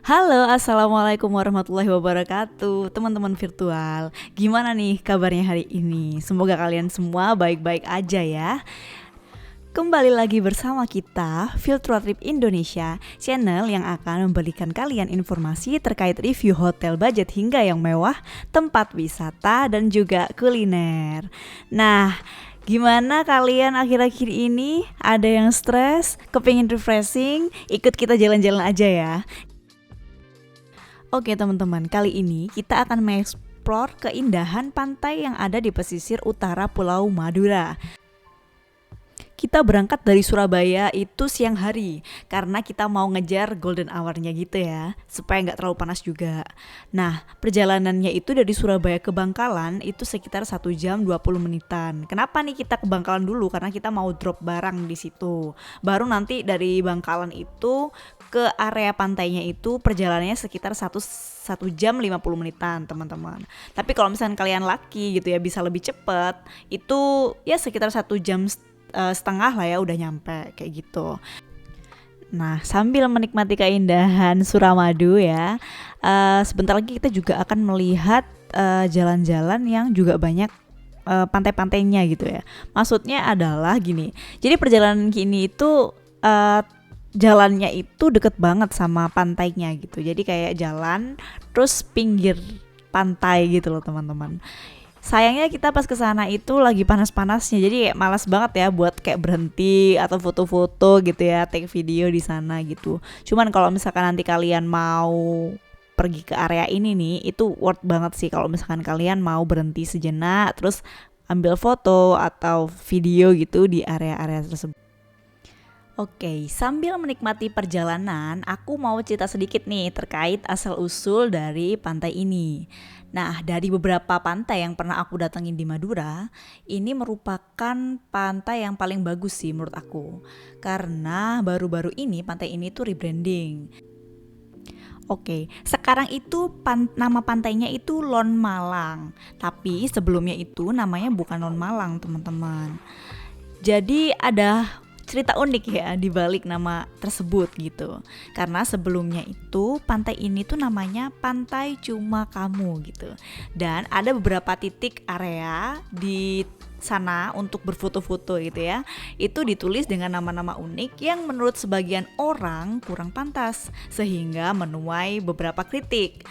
Halo, assalamualaikum warahmatullahi wabarakatuh, teman-teman virtual. Gimana nih kabarnya hari ini? Semoga kalian semua baik-baik aja ya. Kembali lagi bersama kita, Virtual Trip Indonesia, channel yang akan memberikan kalian informasi terkait review hotel budget hingga yang mewah, tempat wisata, dan juga kuliner. Nah, gimana kalian akhir-akhir ini? Ada yang stres, kepingin refreshing? Ikut kita jalan-jalan aja ya. Oke teman-teman, kali ini kita akan mengeksplor keindahan pantai yang ada di pesisir utara Pulau Madura. Kita berangkat dari Surabaya itu siang hari karena kita mau ngejar golden hour-nya gitu ya, supaya nggak terlalu panas juga. Nah, perjalanannya itu dari Surabaya ke Bangkalan itu sekitar 1 jam 20 menitan. Kenapa nih kita ke Bangkalan dulu? Karena kita mau drop barang di situ. Baru nanti dari Bangkalan itu ke area pantainya itu perjalanannya sekitar 1 jam 50 menitan teman-teman. Tapi kalau misalnya kalian laki gitu ya bisa lebih cepet, itu ya sekitar 1 jam setengah lah ya udah nyampe kayak gitu. Nah, sambil menikmati keindahan Suramadu ya, sebentar lagi kita juga akan melihat jalan-jalan yang juga banyak pantai-pantainya gitu ya. Maksudnya adalah gini, jadi perjalanan kini itu jalannya itu deket banget sama pantainya gitu. Jadi kayak jalan terus pinggir pantai gitu loh teman-teman. Sayangnya kita pas kesana itu lagi panas-panasnya, jadi kayak malas banget ya buat kayak berhenti atau foto-foto gitu ya, take video di sana gitu. Cuman kalau misalkan nanti kalian mau pergi ke area ini nih, itu worth banget sih kalau misalkan kalian mau berhenti sejenak, terus ambil foto atau video gitu di area-area tersebut. Oke, sambil menikmati perjalanan, aku mau cerita sedikit nih terkait asal-usul dari pantai ini. Nah, dari beberapa pantai yang pernah aku datengin di Madura, ini merupakan pantai yang paling bagus sih menurut aku. Karena baru-baru ini pantai ini tuh rebranding. Oke, sekarang itu nama pantainya itu Lon Malang. Tapi sebelumnya itu namanya bukan Lon Malang, teman-teman. Jadi ada cerita unik ya di balik nama tersebut gitu. Karena sebelumnya itu pantai ini tuh namanya Pantai Cuma Kamu gitu. Dan ada beberapa titik area di sana untuk berfoto-foto gitu ya. Itu ditulis dengan nama-nama unik yang menurut sebagian orang kurang pantas sehingga menuai beberapa kritik.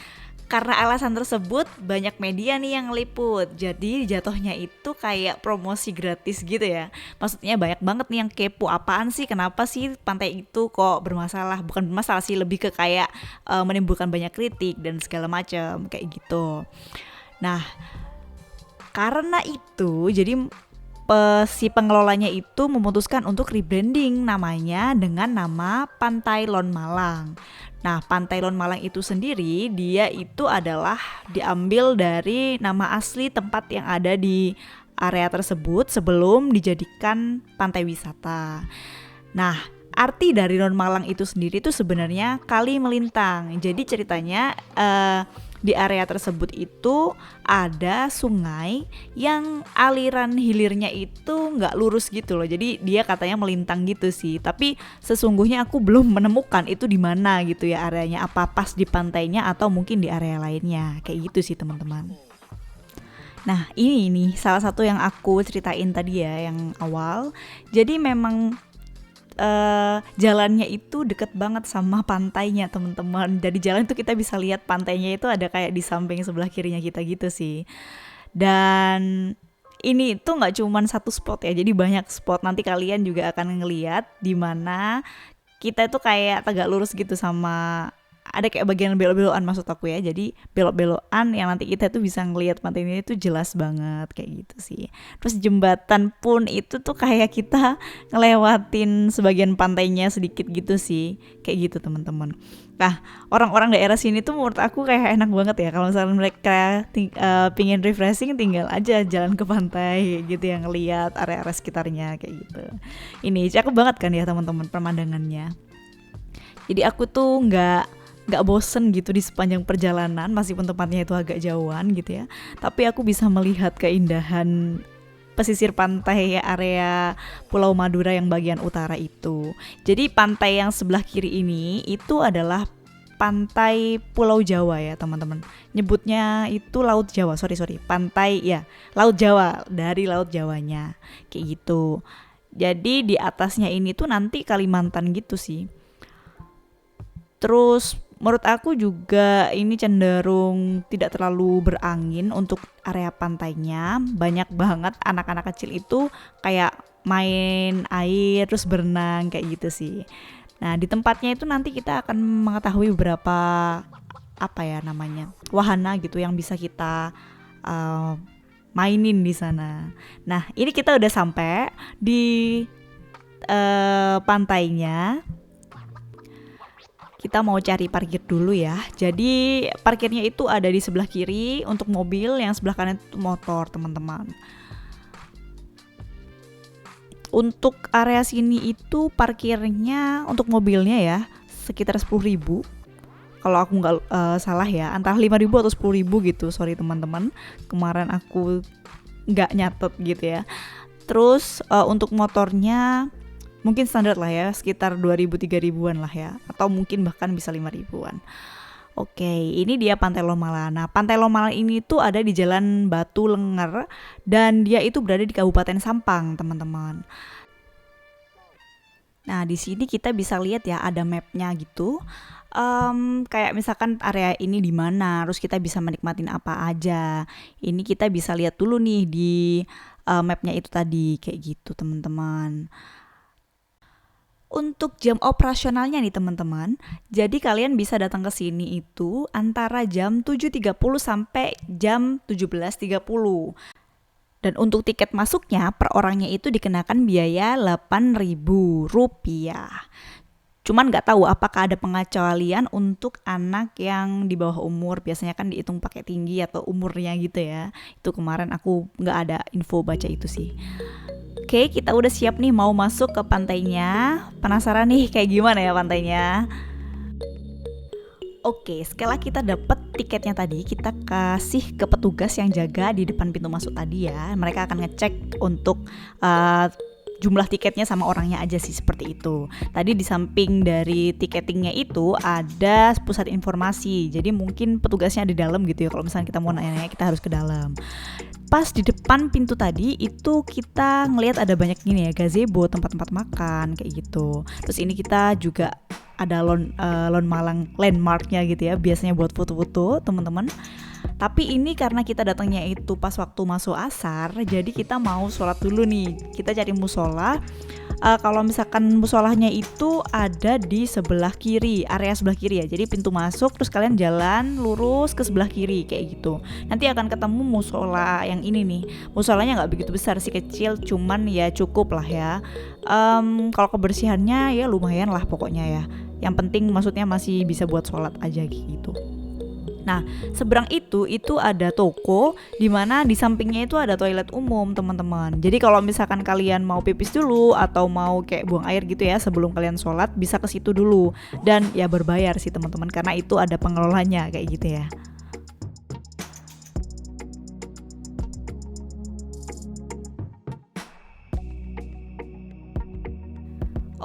Karena alasan tersebut banyak media nih yang liput. Jadi jatuhnya itu kayak promosi gratis gitu ya. Maksudnya banyak banget nih yang kepo, apaan sih, kenapa sih pantai itu kok bermasalah. Bukan bermasalah sih, lebih ke kayak menimbulkan banyak kritik dan segala macam kayak gitu. Nah, karena itu jadi si pengelolanya itu memutuskan untuk rebranding namanya dengan nama Pantai Lon Malang. Nah, Pantai Lon Malang itu sendiri dia itu adalah diambil dari nama asli tempat yang ada di area tersebut sebelum dijadikan pantai wisata. Nah, arti dari Lon Malang itu sendiri itu sebenarnya kali melintang. Jadi ceritanya di area tersebut itu ada sungai yang aliran hilirnya itu nggak lurus gitu loh. Jadi dia katanya melintang gitu sih. Tapi sesungguhnya aku belum menemukan itu di mana gitu ya areanya. Apa pas di pantainya atau mungkin di area lainnya. Kayak gitu sih teman-teman. Nah ini nih salah satu yang aku ceritain tadi ya yang awal. Jadi memang jalannya itu deket banget sama pantainya teman-teman. Dari jalan itu kita bisa lihat pantainya itu ada kayak di samping sebelah kirinya kita gitu sih. Dan ini tuh nggak cuman satu spot ya, jadi banyak spot. Nanti kalian juga akan ngeliat di mana kita itu kayak tegak lurus gitu sama ada kayak bagian belok-belokan maksud aku ya. Jadi belok-belokan yang nanti kita tuh bisa ngelihat pantai ini tuh jelas banget kayak gitu sih. Terus jembatan pun itu tuh kayak kita ngelewatin sebagian pantainya sedikit gitu sih. Kayak gitu teman-teman. Nah, orang-orang daerah sini tuh menurut aku kayak enak banget ya. Kalau misalnya mereka pingin refreshing tinggal aja jalan ke pantai gitu ya, ngelihat area-area sekitarnya kayak gitu. Ini cakep banget kan ya teman-teman pemandangannya. Jadi aku tuh nggak bosen gitu di sepanjang perjalanan, meskipun tempatnya itu agak jauhan gitu ya, tapi aku bisa melihat keindahan pesisir pantai area Pulau Madura yang bagian utara itu. Jadi pantai yang sebelah kiri ini itu adalah pantai Pulau Jawa ya teman-teman. Nyebutnya itu Laut Jawa, sorry pantai ya, Laut Jawa, dari Laut Jawanya kayak gitu. Jadi di atasnya ini tuh nanti Kalimantan gitu sih. Terus menurut aku juga ini cenderung tidak terlalu berangin untuk area pantainya. Banyak banget anak-anak kecil itu kayak main air terus berenang kayak gitu sih. Nah, di tempatnya itu nanti kita akan mengetahui beberapa apa ya namanya, wahana gitu yang bisa kita mainin di sana. Nah, ini kita udah sampai di pantainya. Kita mau cari parkir dulu ya. Jadi parkirnya itu ada di sebelah kiri untuk mobil, yang sebelah kanan itu motor, teman-teman. Untuk area sini itu parkirnya untuk mobilnya ya sekitar 10.000. Kalau aku nggak salah ya, antara 5.000 atau 10.000 gitu. Sorry teman-teman, kemarin aku nggak nyatet gitu ya. Terus untuk motornya mungkin standar lah ya, sekitar 2.000-3.000-an lah ya, atau mungkin bahkan bisa 5.000-an. Oke, ini dia Pantai Lomalan. Nah, Pantai Lomalan ini tuh ada di Jalan Batu Lenger dan dia itu berada di Kabupaten Sampang, teman-teman. Nah, di sini kita bisa lihat ya ada mapnya gitu. Kayak misalkan area ini di mana, terus kita bisa menikmatin apa aja. Ini kita bisa lihat dulu nih di mapnya itu tadi kayak gitu, teman-teman. Untuk jam operasionalnya nih teman-teman, jadi kalian bisa datang ke sini itu antara jam 7.30 sampai jam 17.30. Dan untuk tiket masuknya per orangnya itu dikenakan biaya Rp8.000. Cuman nggak tahu apakah ada pengecualian untuk anak yang di bawah umur, biasanya kan dihitung pakai tinggi atau umurnya gitu ya. Itu kemarin aku nggak ada info baca itu sih. Oke, kita udah siap nih mau masuk ke pantainya. Penasaran nih kayak gimana ya pantainya? Oke, setelah kita dapat tiketnya tadi, kita kasih ke petugas yang jaga di depan pintu masuk tadi ya. Mereka akan ngecek untuk jumlah tiketnya sama orangnya aja sih, seperti itu. Tadi di samping dari tiketingnya itu ada pusat informasi. Jadi mungkin petugasnya di dalam gitu ya. Kalau misalnya kita mau nanya-nanya, kita harus ke dalam. Pas di depan pintu tadi itu kita ngelihat ada banyak gini ya, gazebo, tempat-tempat makan kayak gitu. Terus ini kita juga ada Lon Malang landmarknya gitu ya, biasanya buat foto-foto teman-teman. Tapi ini karena kita datangnya itu pas waktu masuk asar, jadi kita mau sholat dulu nih. Kita cari musola. Kalau misalkan musolahnya itu ada di sebelah kiri, area sebelah kiri ya. Jadi pintu masuk, terus kalian jalan lurus ke sebelah kiri kayak gitu. Nanti akan ketemu musola yang ini nih. Musolanya nggak begitu besar sih, kecil, cuman ya cukup lah ya. Kalau kebersihannya ya lumayan lah pokoknya ya. Yang penting maksudnya masih bisa buat sholat aja gitu. Nah, seberang itu ada toko di mana di sampingnya itu ada toilet umum, teman-teman. Jadi kalau misalkan kalian mau pipis dulu atau mau kayak buang air gitu ya sebelum kalian sholat, bisa ke situ dulu. Dan ya berbayar sih teman-teman, karena itu ada pengelolanya kayak gitu ya.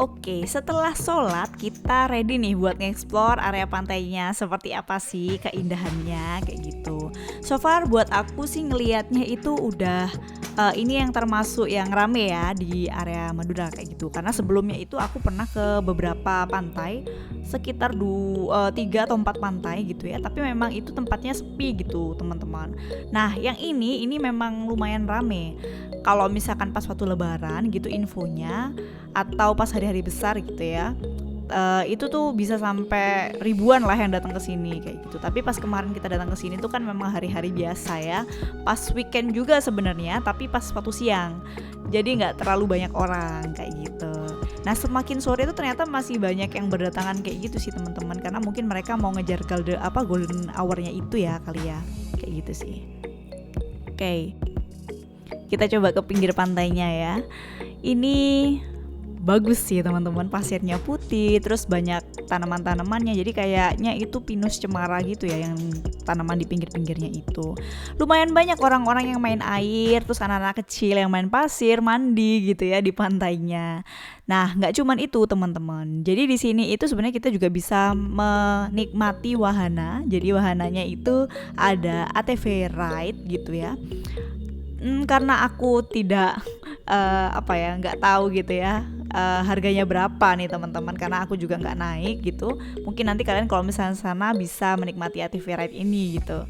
Oke, setelah sholat kita ready nih buat nge-explore area pantainya, seperti apa sih keindahannya kayak gitu. So far buat aku sih ngelihatnya itu udah ini yang termasuk yang rame ya di area Madura kayak gitu. Karena sebelumnya itu aku pernah ke beberapa pantai, sekitar 3 atau 4 pantai gitu ya. Tapi memang itu tempatnya sepi gitu teman-teman. Nah yang ini memang lumayan rame. Kalau misalkan pas waktu lebaran gitu infonya, atau pas hari-hari besar gitu ya, itu tuh bisa sampai ribuan lah yang datang ke sini kayak gitu. Tapi pas kemarin kita datang ke sini tuh kan memang hari-hari biasa ya, pas weekend juga sebenarnya, tapi pas waktu siang, jadi nggak terlalu banyak orang kayak gitu. Nah semakin sore tuh ternyata masih banyak yang berdatangan kayak gitu sih teman-teman, karena mungkin mereka mau ngejar golden hour-nya itu ya kali ya, kayak gitu sih. Oke. Kita coba ke pinggir pantainya ya. Ini bagus sih teman-teman, pasirnya putih, terus banyak tanaman-tanamannya, jadi kayaknya itu pinus cemara gitu ya, yang tanaman di pinggir-pinggirnya itu. Lumayan banyak orang-orang yang main air, terus anak-anak kecil yang main pasir, mandi gitu ya di pantainya. Nah, nggak cuman itu teman-teman. Jadi di sini itu sebenarnya kita juga bisa menikmati wahana. Jadi wahananya itu ada ATV ride gitu ya. Karena aku tidak nggak tahu gitu ya harganya berapa nih teman-teman, karena aku juga nggak naik gitu. Mungkin nanti kalian kalau misalnya sana bisa menikmati ATV ride ini gitu.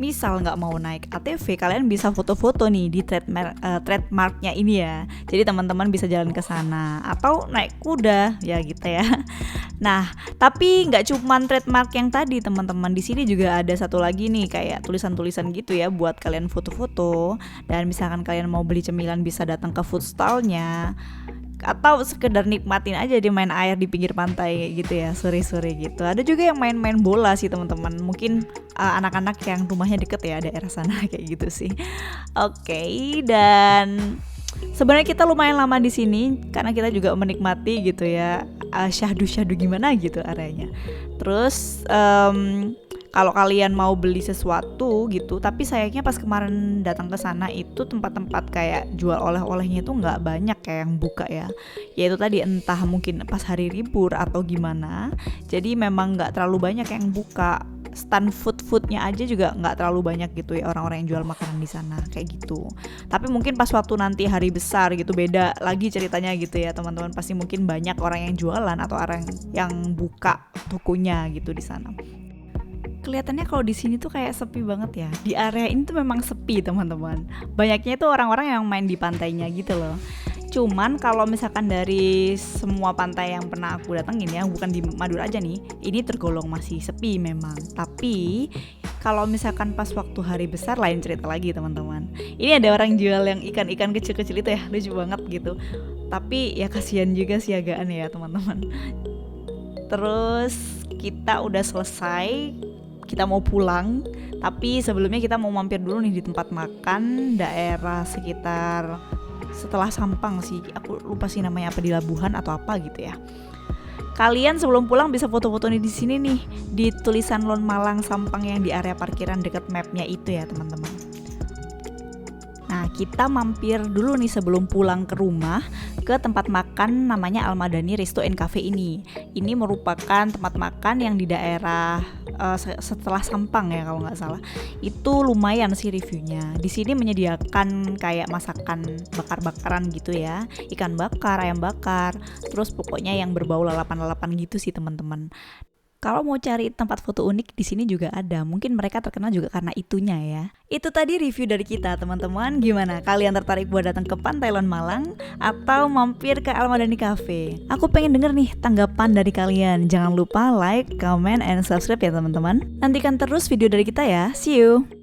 Misal nggak mau naik ATV, kalian bisa foto-foto nih di trademarknya ini ya. Jadi teman-teman bisa jalan ke sana atau naik kuda ya gitu ya. Nah, tapi nggak cuman trademark yang tadi teman-teman. Di sini juga ada satu lagi nih kayak tulisan-tulisan gitu ya buat kalian foto-foto. Dan misalkan kalian mau beli cemilan bisa datang ke food stall-nya, atau sekedar nikmatin aja di main air di pinggir pantai gitu ya, sore-sore gitu. Ada juga yang main-main bola sih teman-teman. Mungkin anak-anak yang rumahnya deket ya daerah sana kayak gitu sih. Oke, dan sebenarnya kita lumayan lama di sini karena kita juga menikmati gitu ya syahdu-syahdu gimana gitu areanya. Terus kalau kalian mau beli sesuatu gitu, tapi sayangnya pas kemarin datang ke sana itu tempat-tempat kayak jual oleh-olehnya itu nggak banyak kayak yang buka ya. Yaitu tadi entah mungkin pas hari libur atau gimana. Jadi memang nggak terlalu banyak yang buka. Stand foodnya aja juga nggak terlalu banyak gitu ya orang-orang yang jual makanan di sana kayak gitu. Tapi mungkin pas waktu nanti hari besar gitu beda lagi ceritanya gitu ya teman-teman. Pasti mungkin banyak orang yang jualan atau orang yang buka tokonya gitu di sana. Kelihatannya kalau di sini tuh kayak sepi banget ya. Di area ini tuh memang sepi teman-teman. Banyaknya itu orang-orang yang main di pantainya gitu loh. Cuman kalau misalkan dari semua pantai yang pernah aku datengin ya, bukan di Madura aja nih, ini tergolong masih sepi memang. Tapi kalau misalkan pas waktu hari besar lain cerita lagi teman-teman. Ini ada orang jual yang ikan-ikan kecil-kecil itu ya, lucu banget gitu. Tapi ya kasihan juga siagaan ya teman-teman. Terus kita udah selesai, kita mau pulang, tapi sebelumnya kita mau mampir dulu nih di tempat makan daerah sekitar setelah Sampang sih, aku lupa sih namanya apa, di Labuhan atau apa gitu ya. Kalian sebelum pulang bisa foto-foto nih di sini nih, di tulisan Lon Malang Sampang yang di area parkiran dekat mapnya itu ya teman-teman. Nah, kita mampir dulu nih sebelum pulang ke rumah ke tempat makan namanya Almadani Resto and Cafe ini. Ini merupakan tempat makan yang di daerah setelah Sampang ya kalau nggak salah. Itu lumayan sih reviewnya. Di sini menyediakan kayak masakan bakar-bakaran gitu ya, ikan bakar, ayam bakar, terus pokoknya yang berbau lalapan-lalapan gitu sih teman-teman. Kalau mau cari tempat foto unik di sini juga ada. Mungkin mereka terkenal juga karena itunya ya. Itu tadi review dari kita teman-teman. Gimana? Kalian tertarik buat datang ke Pantai Lon Malang atau mampir ke Almadani Cafe? Aku pengen denger nih tanggapan dari kalian. Jangan lupa like, comment, and subscribe ya teman-teman. Nantikan terus video dari kita ya. See you.